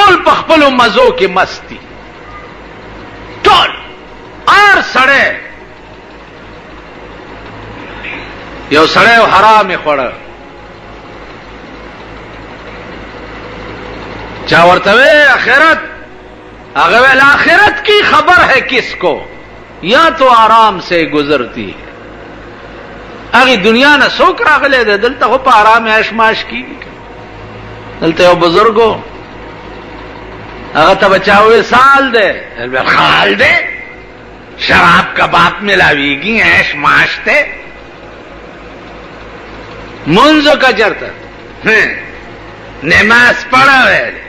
ټول په خپلو مزو کې مستی ټول هر سړی یو سړی حرام یې خوړه چا ورته وی آخرت هغه ویل آخرت کی خبر ہے کس کو یا تو آرام سے گزرتی ہے هغه دنیا نه څوک راغلی دی دلته خو په آرام عیش معاش کیږي دلته یو بزرګو هغه ته بچاوې سال دی خال دی شراب کباب ملاویږي عیش معاش ته منځو کا چرته نماز پڑھو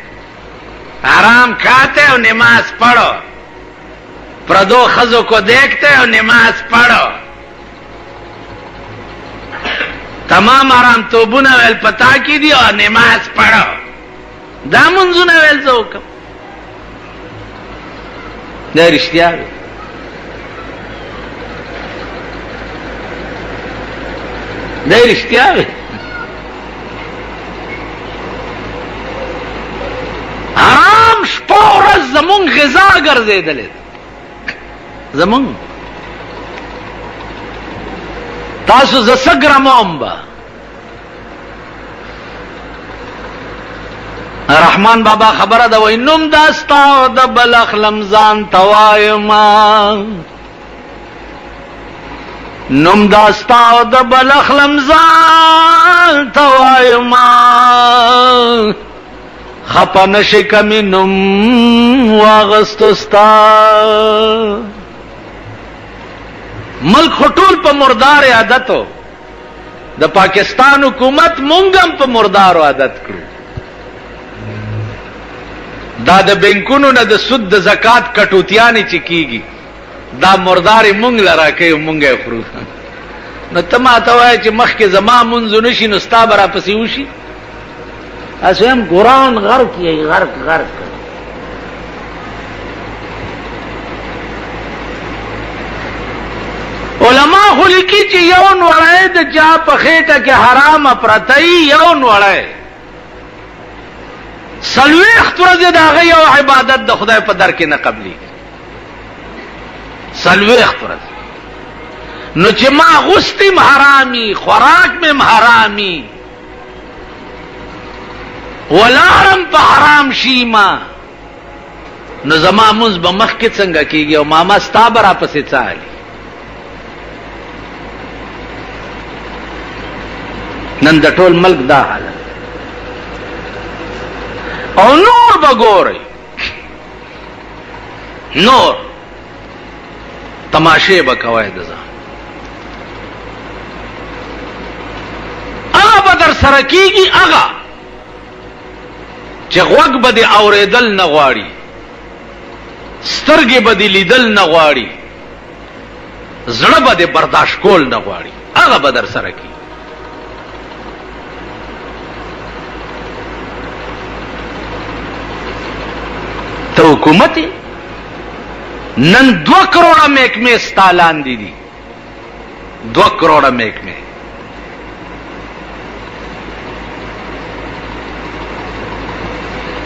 آرام کھاتے ہو نماز پڑھو پردو خزوں کو دیکھتے ہو نماز پڑھو تمام آرام توبو نویل پتا کی دی اور نماز پڑھو دا منزو نویل زو کم دا رشتیا بھی دا رشتیا بھی حرام شپو ورځ زمون غذا ګرځېدلې زمون تاسو ز سګرموم با رحمان بابا خبره ده وای نوم داستا او د بلخ لمزان توایما نوم داستا او د بلخ لمزان توایما خپا نشی کمی نم واغستستا ملک خطول پا مردار عادتو دا پاکستان حکومت مونگم پا مردار عادت کرو دا دا بینکونو نا دا سود دا زکاة کٹوتیانی چکیگی دا مردار مونگ لرا کئی مونگے خرو نو تم آتاوائی چی مخ کے زمان منزو نشی نستا برا پسیوشی اسویم قرآن غرق یہی غرق علماء خلقی چی یون وڑائے دا جا پخیٹا کے حرام اپرتائی یون وڑائے سلویخت ورزی دا غی و عبادت دا خدای پا در کے نقبلی سلویخت ورزی نو چی ما غستی حرامی خوراک میں حرامی ولارم په حرام شیما نو زما منز به مخ کې څنګه کیږي او ماما ستا برا پسې چالي نن د ټول ملک دا حالت او نور بګوري نور تماشې بکوي د ځان هغه بدر سره کیږي هغه چې غوږ به دې اورېدل نه غواړي سترګې به دې لیدل نه غواړي زړه به دې برداشت کول نه غواړي هغه به در سره کي ته حکومت نن 2 کروڑه محکمې ستا لاندې دي 2 کروڑه محکمې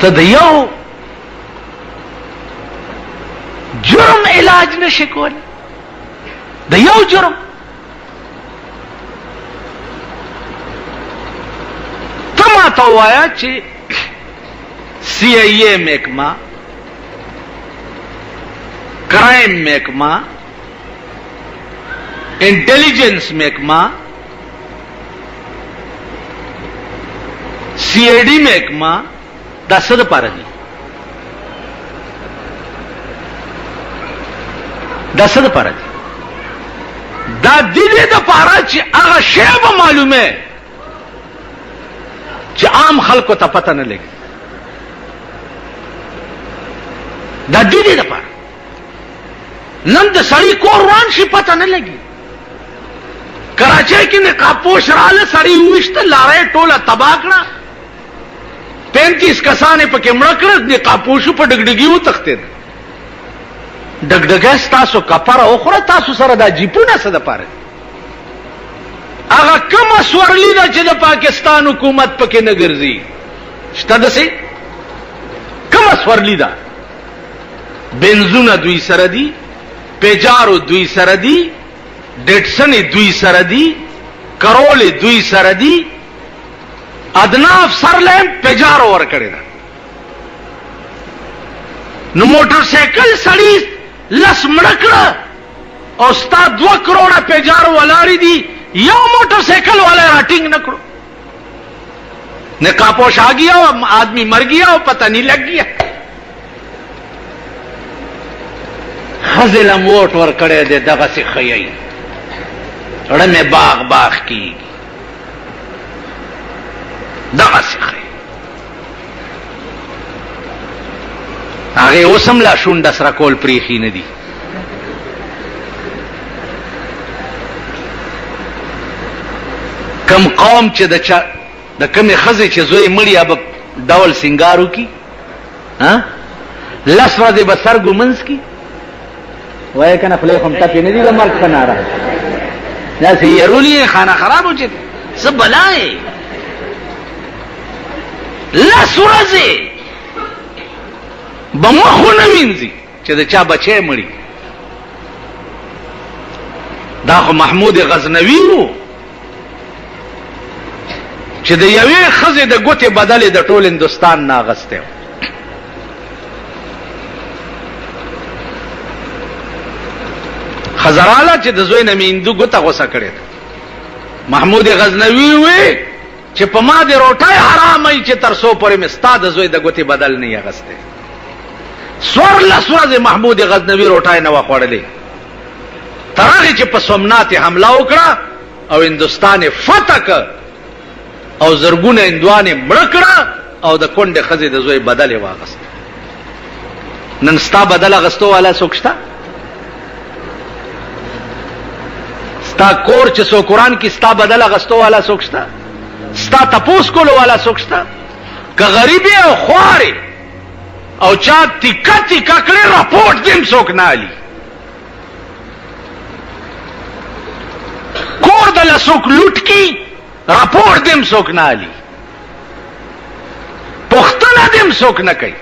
ته د یو جرم علاج نشي کول د یو جرم ته ما ته وایا چې سی آئی اے محکمہ کرائم محکمہ انٹیلیجنس محکمہ سی آئی ڈی محکمہ دا صد پارا دی دا صد پارا دی دا دیدے دا پارا چی اغا شیب معلوم ہے چی عام خلق کو تا پتہ نہ لگی دا دیدے دا پارا نن دا سڑی کوروان شی پتہ نہ لگی کراچے کی نقاب پوش رالے سڑی ہوشتا لارے ٹولا تباکڑا 35 کسانے پکې مړه کړل نقاب پوشو په ډګډګي و تختید ډګډګه تاسو کفاره اخره تاسو سره دا جیپونه څه د پاره هغه کومه سورلی ده چې د پاکستان حکومت پکې نه ګرځي شته دسي کومه سورلی دا بنزون دوی سره دی، پیجارو دوی سره دی، ډیټسن دوی سره دی، کرول دوی سره دی، ادناف سرلیم پیجارو ور کړی دا. نو موټر سایکل سړی لس مړکړه او ستا 2 کروڑه پیجارو ولاری دی، یو موٹر سائیکل والا راٹنگ نہ کرو، نقابپوش آ گیا آدمی مر گیا اور پتہ نہیں لگ گیا. خزلم ووٹ ور کڑے دے دغه سے خیئی اڑے میں باغ باغ کی دغه سے خی آگے اوسم لا شونډه سره کول پریخي نه دي. کم قوم چې د کمې ښځې چې زوی مړي به ډول سنگارو کی لس ورځې به سر ګمنځ کی وایي که نه خولې خو م ټپې نه دي د مرګ ښه ناره داسې یرولي یې خانه خرابو چې څه بلا یې لس ورځې به مخ ونه وینځي چې د چا بچی مړي. دا خو محمود غزنوي و چې د یوې ښځې د ګوتې بدلې د ټول هندوستان نه اغستی و. خزراله چې د زوی نه مې هندو ګوته غوسه کړې ده. محمود غزنوي وی چې په ما د روټۍ حراموي چې تر څو پورې مې ستا د زوی د ګوتې بدل نه یې اغستی. 14 ورځې محمود غزنوي روټۍ نه وه خوړلې تر هغې چې په سومنات حمله وکړه او هندوستان یې فتح کړ او زرګونه هندوانې مړه کړه او د کونډې ښځې د زوی بدل یې واغست. نن ستا بدل اغستو والا څوک شته؟ ستا کور چې څوک قرآن کې ستا بدل اغستو والا څوک شته؟ ستا تپوس کولو والا څوک شته؟ که غریبې او خوارې او چا تیکه تیکه کړې رپورټ دې څوک نه علي. کور دله څوک لوټ کی رپورټ دیم څوک نه علي، پوښتنه دیم څوک نه کوي.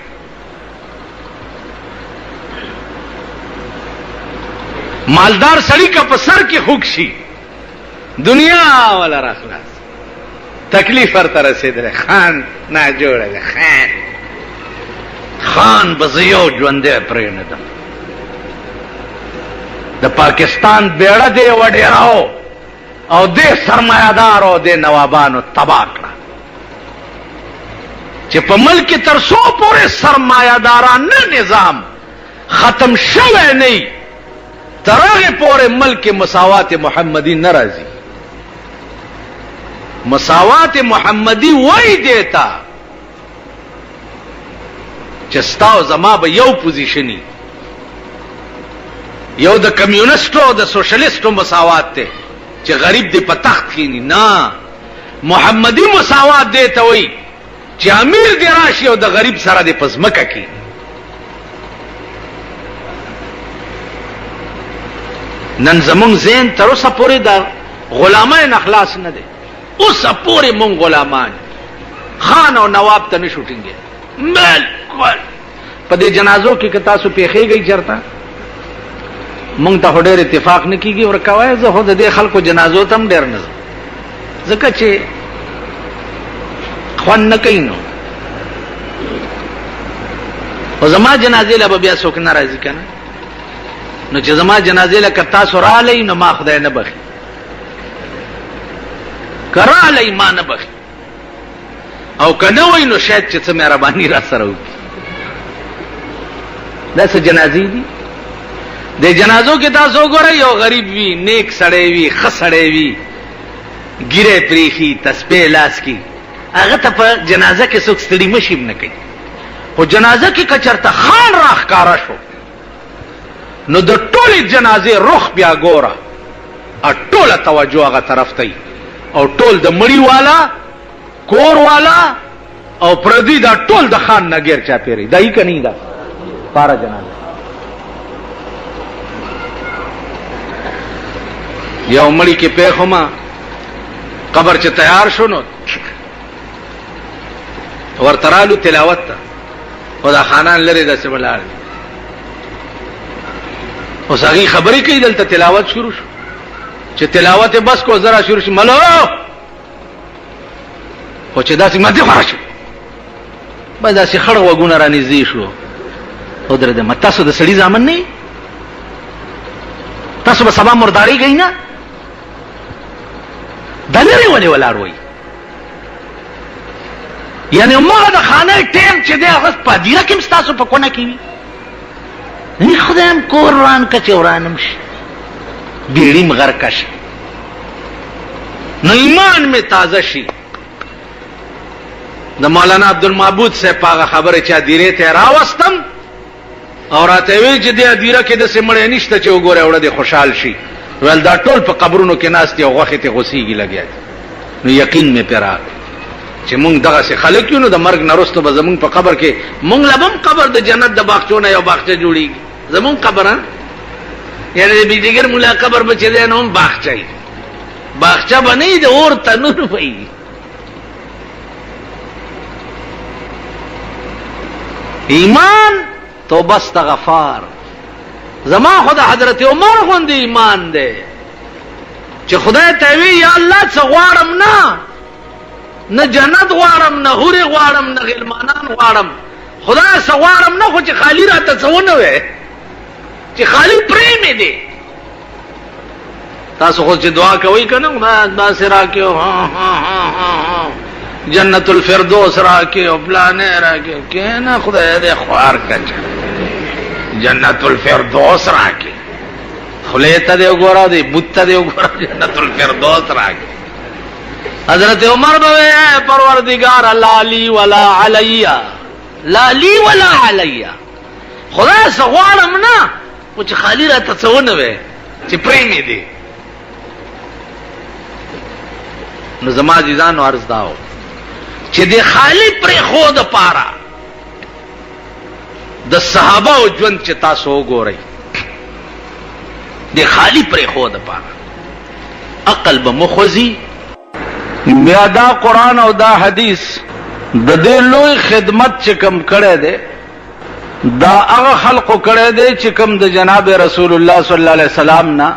مالدار سړی که په سر کې خوږ شي دنیا والا را خلاص، تکلیف ورته رسېدلی خان ناجوړه ده خان به زه یو ژوندی پرېنږدم. د پاکستان بیړه دې وډېراو او دې سرمایه‌دار او دې نوابانو تباه کړه چې په ملک کې تر څو پورې سرمایه‌دارانه نظام ختم شوی نه تر هغې پورې ملک کې مساوات محمدي نه راځي. مساوات محمدي وایي دیتا چې ستا او زما به یو پوزیشني، یو د کمیونسټو او د سوشلیسټو مساوات دی چې غریب دی په تخت کینی. نه، محمدي مساوات دی ته وایي چې امیر دی راشي او د غریب سره دی په ځمکه کینی. نن زمونږ ذهن تر اوسه پورې د غلامۍ نه خلاص نه دی. اوسه پورې مونږ غلامان خان او نواب ته نه شو ټینګېدی. بالکل په دې جنازو کې که تاسو پیښېږئ چېرته مونږ ته خو ډېر اتفاق نه کېږي ورکه وایه زه خو د دې خلکو جنازو ته هم ډېر نه ځم ځکه چې خوند نه کوي. نو خو زما جنازې له به بیا څوک نه راځي که نه، نو چې زما جنازې له که تاسو رالی نو ما خدای نه بخي، که رالی ما نه بخي، او که نه وای نو شاید چې څه مهرباني را سره وکړي. دا څه جنازې دي؟ د جنازو کې تاسو وګورئ یو غریب وي، نیک سړی وي، ښه سړی وي، ګیرې پرېښي، تسبیح لاس کې، هغه ته په جنازه کې څوک ستړي مشي هم نه کوي. خو جنازه کې که چېرته خان راښکاره شو نو د ټولې جنازې رخ بیا ګوره، ټوله توجه هغه طرف ته او ټول د مړي والا کور والا او پردي دا ټول د خان نه غیر چاپېري دا یې که نه دا پاره جنازه. یو مړي کې پیښ ما قبر چې تیار شو نو ورته رالو تلاوت ته خدا خانان لري د سبلار اوس هغه خبرې کوي دلته تلاوت شروع شو چې تلاوت بس کو زرا شروع شي ملو خو چې داسې ماده خرچ به داسې خړ وګونه رانی زی شو او درته متاسو د سړي ځامن نه تاسو به سبا مرداري گئی نه دلری ولې ولاړ وای یعنی ما د خانه ټیم چې دی هغه پادیره کې تاسو په کونه کې نه خدایم قرآن کچ ورانم شي بیړیم غرکش نو ایمان می تازه شي د مولانا عبدالمعبود سے پاغه خبره چا دیره ته راوستم او راته وی چې د دیره کې د سمړې نشته چې وګوره وړه د خوشحال شي ول دا ټول په قبرونو کې ناست یو غوخه ته غوسیږي لګیا نو یقین می پیرا چې مونږ دغه سه خلک یو نو د مرګ نرسته به زمونږ په قبر کې مونږ لبم قبر د جنت د باغچونه یو باغچه جوړیږي زمون قبران یعنی بیدیگر مولا قبر بچے دے نوم باغچہ باغچہ بنی دے اور تنور پئی ایمان تو بس تغفار زما خدا حضرت عمر غوندی ایمان دے چې خدای ته وی یا الله څه غواړم نه جنت غواړم نه حور غواړم نه غلمانان غواړم خدای څه غواړم نه خو چې خالی راته څونه وې چې خالی پرې دې تاسو خو چې دعا کوي کنه ما سره کې ها جنت الفردوس را کې او پلانې را کې کنه خدای دې خوار کچ جنت الفردوس را کې خلیته دې وګورا دې بوت دې وګورا جنت الفردوس را کې حضرت عمر به پروردگار لا لی ولا علیا لا لی ولا علیا خدای څه غواړم نه او چې خالی را تصونه وي چې پرېمې دي نو زما عزیزانو عرض داو چې د خالی پرې خو د پاره د صحابه او ژوند چې تاسو وګورئ د خالی پرې خو د پاره عقل به مخوزي بیا دا قرآن او دا حدیث د دې لوی خدمت چې کم کړی دی دا هغه خلقو کړی دی چې کم د جناب رسول الله صلی الله علیه وسلم نه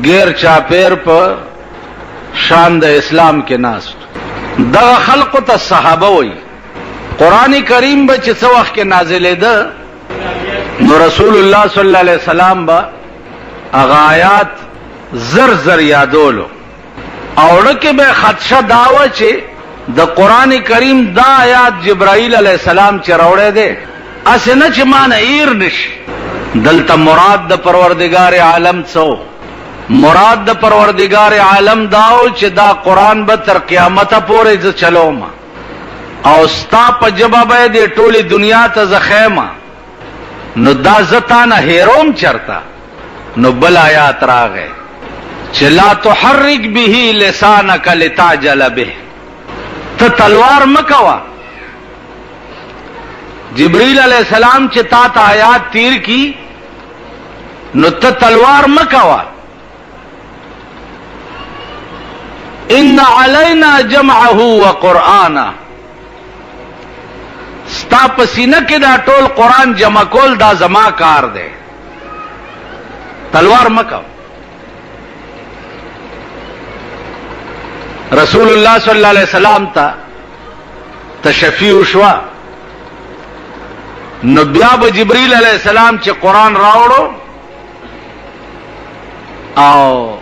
غیر چاپیر په شان د اسلام کې ناست دا خلقو ته صحابه وای قرآن کریم به چې څو وخت کې نازلې ده نو رسول الله صلی الله علیه وسلم به هغه آیات زر زر یادولو اوړه کې به خدشه داوه چې د قرآن کریم دا آیات جبرائیل علیہ السلام چې راوړی دی اسنه چې مان ایر نشي دلته مراد د پروردگار عالم څو مراد د پروردگار عالم داو چې دا قرآن به تر قیامت پورې ز چلوم او ستا په جبه به د ټولي دنیا ته زخیمه نو دا زتانه هیروم چرتا نو بل آیات راغی چې لا تحرک به لسانک لتعجل به ته تلوار مکوا جبرائیل علیہ السلام چې تا ته آیات تیر کی نو ته تلوار مکوا ان علینا جمعه وقرآنا ستا پسینه کې دا ټول قرآن جمع کول دا زما کار دی تلوار مکوا رسول الله صلی الله علیه وسلم ته تشفیع شوا نو بیا به جبرائیل علیہ السلام چې قرآن راوړو او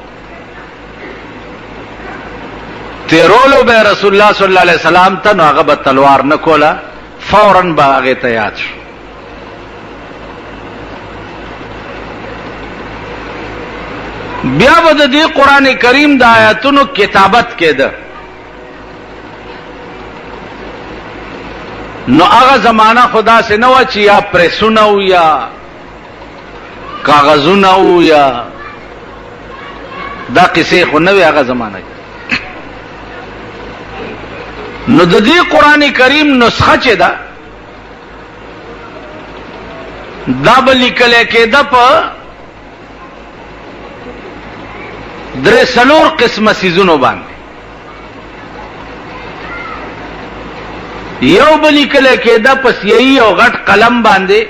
تیرولو به رسول الله صلی الله علیه وسلم ته نو هغه به تلوار نه کوله فوراً به هغه ته یاد شو بیا به د دې قرآن کریم د آیاتونو کتابت کېده نو هغه زمانہ خدا سے نو چې یا پریسونه او یا کاغذونه او یا دا کیسه خو نو هغه زمانہ نو د دې قرآن کریم نسخه چې دا بل لیکل کېده په درې څلور قسمه سيزونو باندې یو بلی کله کېده پس یی او غټ قلم باندې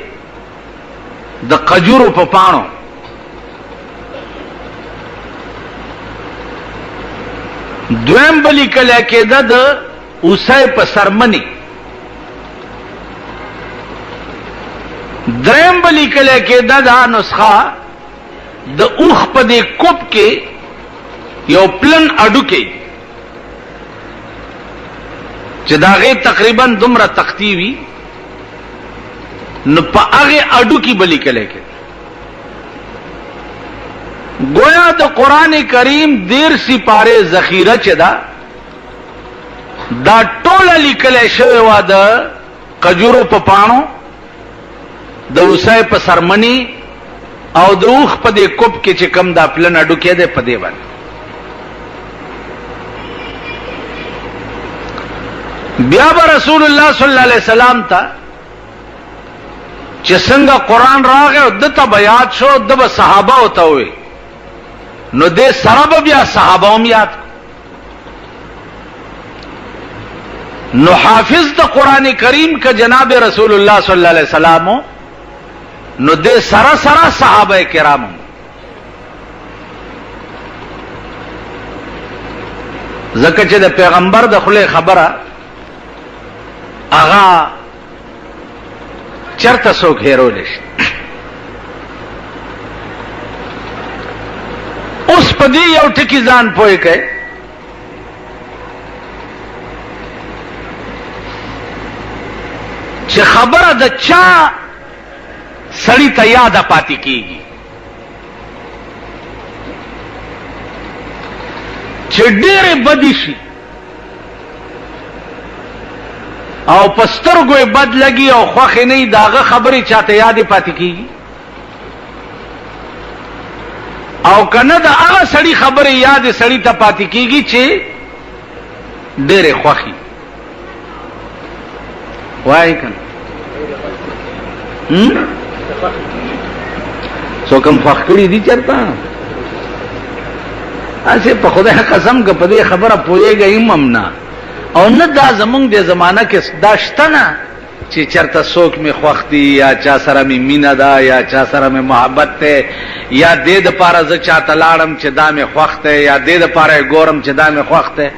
د قجورو په پاڼو. دویم بلی کله کېده د اوسای په سرمنی. دریم بلی کله کېده دا نسخه د اوخ په دې کوپ کې یو پلن اډو کې چې دا غي تقریبا دومره تختی وي نو په هغه اډو کې بلی کله کې گویا د قران کریم 13 سپاره ذخیره چې دا ټوله لیکل شوی و د قجورو په پاڼو د اوسای په سرمنی او د اوخ په دې کوپ کې چې کم دا پلن اډو کې ده په دې باندې. بیا به رسول الله صلی الله علیه وسلم ته چې څنګه قران راغی او دته بیات شو د صحابه او ته وي نو دې سره بیا صحابه هم یاد. نو حافظ د قران کریم کا جناب رسول الله صلی الله علیه وسلم نو دې سره سره صحابه کرام. زکه چې د پیغمبر د خله خبره اغا چرته څوک هیرول شي. اوس په دې یو ټکی ځان پوي کوي چې خبره د چا سړی ته یاد پاتې کیږي چې ډېرې بدې شي او پسترګوی بد لګي او خوخه نه داغه خبرې چاته یاد پاتې کیږي او کنه دا هغه سړی خبرې یاد سړی ته پاتې کیږي چې ډېرې خوخي وای کنه سو کم خوخ کړی دي چرته اسه په خدای قسم که په دې خبره پوهیږي ممنا او نه دا زمونږ د زمانہ کې داشته نه چې چرته څوک می خوختي یا چا سره می مینا ده یا چا سره می محبت ده یا دې د پاره ز چاته لاړم چې دا می خوخته یا دې د پاره ګورم چې دا می خوخته.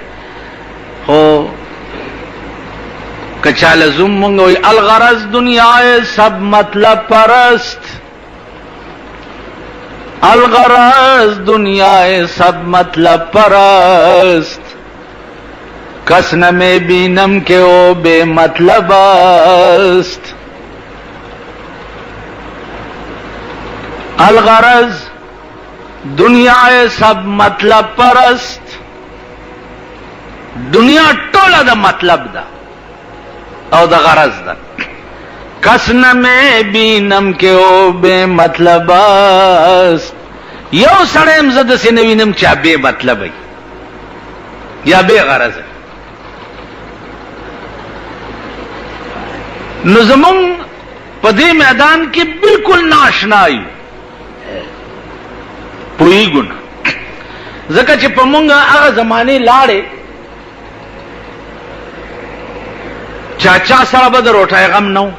هو کچاله زوم مونږ وی الغرض دنیا سب مطلب پرست. الغرض دنیا سب مطلب پرست کس نہ میں بینم کے او بے مطلب است. الغرض دنیا سب مطلب پرست. دنیا ټوله د مطلب ده او د غرض ده. کس نہ میں بینم کے او بے مطلب است. یو سړی زده سي نه وینم چې بے مطلب وي یا بے غرض. نو زمون په دې میدان کې بالکل ناشنا یو پویګون ځکه چې په مونږه هغه زمانه لاړې چا سره به د روټای غم نو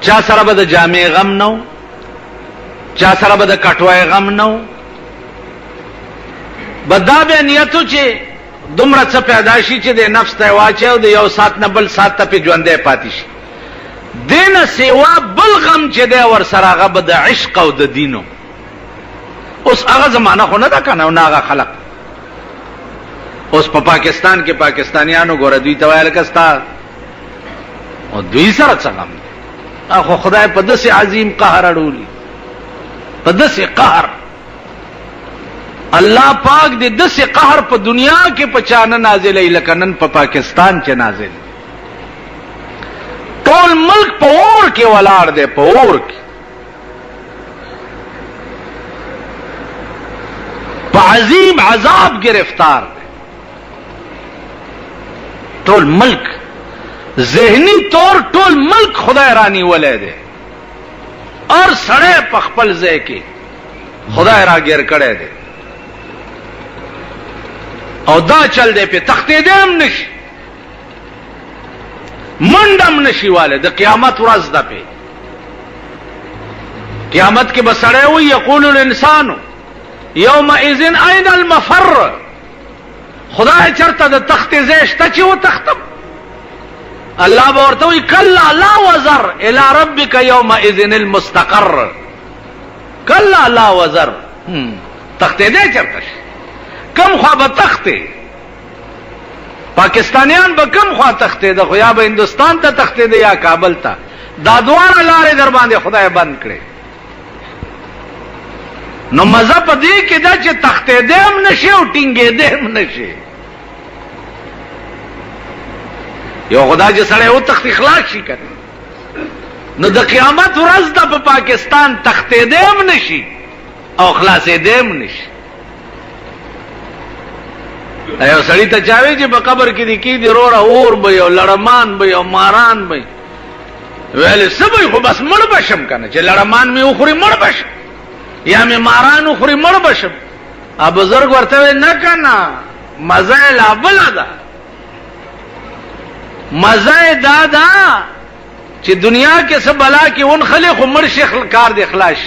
چا سره به د جامع غم نو چا سره به د کټوای غم نو بدا به نیتو چې دومره څه پیدا شي چې د نفس ته واچي او د یو سات نه بل سات ته په ژوندې پاتې شي. دینه سیوا بل غم چې دی ور سره هغه به د عشق او د دینو. اوس هغه زمانہ خو نه ده کنه نه هغه خلق. اوس په پاکستان کې پاکستانیانو ګوره دوی ته وایل کستا او دوی سره څه غم دی. اخو خدای په داسې عظیم قهر اړولي په داسې قهر الله پاک دې داسې قهر په دنیا کې پچانه نازلې لکه نن په پاکستان کې نازل. ټول ملک په اور کې ولاړ دی په اور کې په عظیم عذاب گرفتار دی. ټول ملک ذهنی طور ټول ملک خدای رانی ولې دی اور سړی په خپل ځای کې خدای را ګیر کړی دی او دا چل دی په تختې دې هم نشي منډم نشي واله د قیامت ورځ ده په قیامت کې بسړی وي یقول الانسان یومئذ اين المفر خدای چرته د تخت زیشته چې و تختم الله به ورته وي کلا لا وزر الى ربك يومئذ المستقر کلا لا وزر تخت دې چرته کم خوا به تخته پاکستانیان به کم خوا تخته ده خو یا به هندوستان ته تخته ده یا کابل ته دا دواره لارې در باندې خدای بند کړي نو مزه په دې کې ده چې تخته دې هم نشي او ټینګې دې هم نشي یو خدای چې سړی او تخت اخلاص شي کوي نو د قیامت ورځ ده په پاکستان تخته دې هم نشي او خلاصې دې هم نشي ایو سړی ته چاوي چې په قبر کې دي کې دي روړه اور به او لړمان به او ماران به ویل سبې خو بس مړ بشم کنه چې لړمان می اخري مړ بشم یا می ماران اخري مړ بشم ا بزرګ ورته نه کنه مزه لا بلدا مزه دادا چې دنیا کې څه بلا کې اون خلق عمر شیخ کار د اخلاص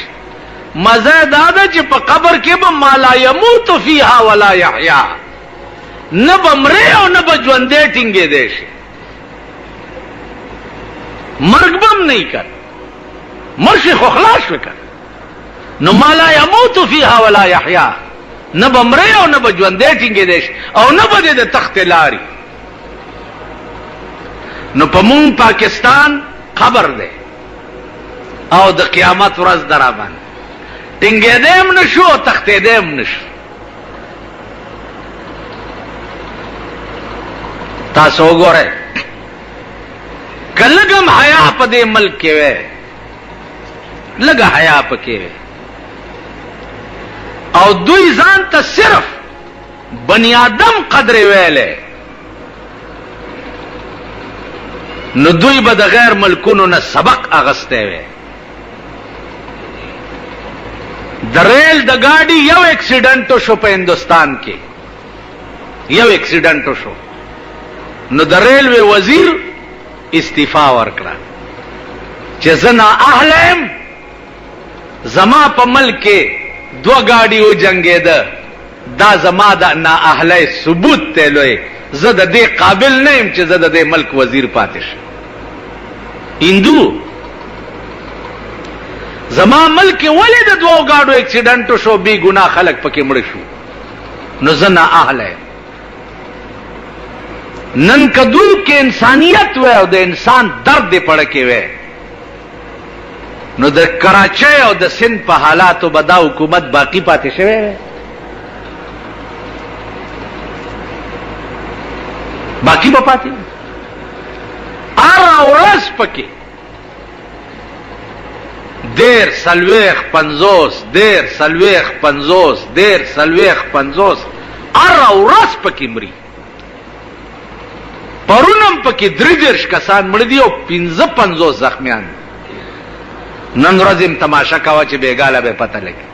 مزه دادا چې په قبر کې به مالا يموت فيها ولا يحيى نه بمره او نه بجوندې ټینګې دي شي مرګ بم نه کړ مرشي خو خلاص وکړ نو مالا يموت فيها ولا يحيى نه بمره او نه بجوندې ټینګې دي شي او نه بده د تخت لاري نو په مون پاکستان خبر ده او د قیامت ورځ درابان ټینګې دې هم نشو تخت دې هم نشو تاسو وګورئ کلګم حیا په دې ملک کې وې لګه حیا پکې او دوی ځان ته صرف بنی آدم قدر ویلې نو دوی به د غیر ملکونو نه سبق اغسته وې د ریل د ګاډي یو اکسیډنټ شو په هندستان کې یو اکسیډنټ شو نو د ریلوے وزیر استعفا ورکړه چې زنا اهلم زما په ملک کې دو گاډي و جنگیده دا زما د نا اهله ثبوت ته لوي زه د دې قابل نه يم چې زه د دې ملک وزیر پاتې شم هندو زما ملک ولې د دوه گاډو اکسیډنټ شو بي ګناه خلک پکې مړ شو نو زنا اهله نن کدو کې انسانیت وې او د انسان درد پړ کې وې نو د کراچۍ او د سند په حالاتو بدا حکومت باقی پاتې شوی باقی به پاتې ار ورځ پکې دیر سلويخ 50 دیر سلويخ 50 دیر سلويخ 50 ار ورځ پکې مري پرونم پکې درجرش کسان مړ دي او 55 زخمیان نن ورځم تماشا کاوه چې بیګاله به پته لګي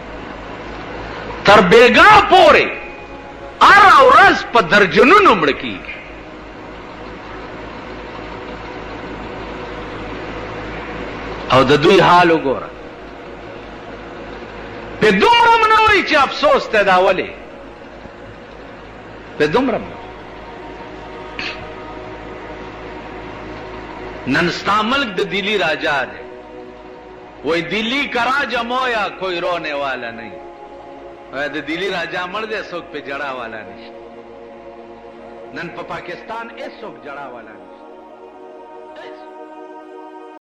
تر بیګا پورې ار ورځ په درجنونو مړ کیږي او د دوی حال وګوره په دومره منوي چې افسوس ته دا ولي په دومره نن ستا ملک د دلی راجا ہے وہی دلی کا راجا مویا کوئی رونے والا نہیں د دلی راجا مر دے سوک پہ جڑا والا نہیں نن پا پاکستان اس سوک جڑا والا نہیں